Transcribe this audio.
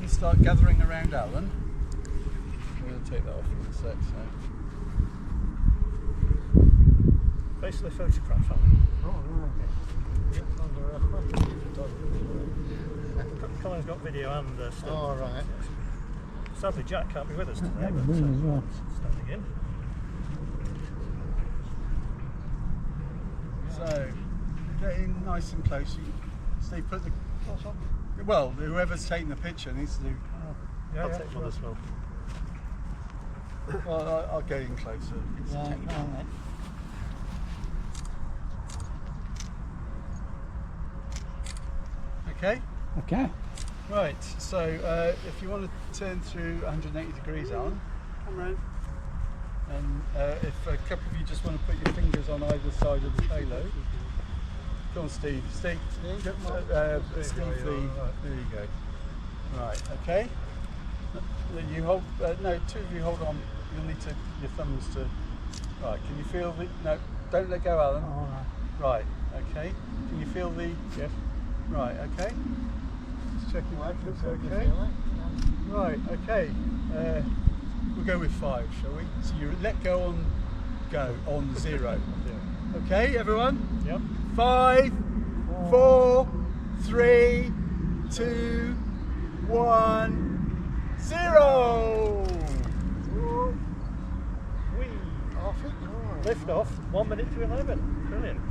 everyone start gathering around Alan. I'm going to take that off in a sec. So. Basically photograph, Alan. Oh, right. Colin's got video and stuff. Oh, right. Sadly, Jack can't be with us today, but well. standing in. So, getting nice and close. Steve, put the. Well, whoever's taking the picture needs to do. I'll take one as well. Well, I'll get in closer. Right. Okay. Okay. Right. So, if you want to turn through 180 degrees, Alan, come round. And if a couple of you just want to put your fingers on either side of the payload. Go on, Steve. Steve, Steve there you go. Right, okay. You hold, no, two of you hold on. You'll need to, your thumbs to, right, can you feel the, no, don't let go, Alan. All Right, right. okay. Can you feel the, Yes. right, okay. Just checking that looks okay. Right, okay. We'll go with 5, shall we? So you let go on 0. Okay, everyone? Yep. 5, 4, 3, 2, 1, 0. Whee! Off it. Lift off, 1 minute to 11. Brilliant.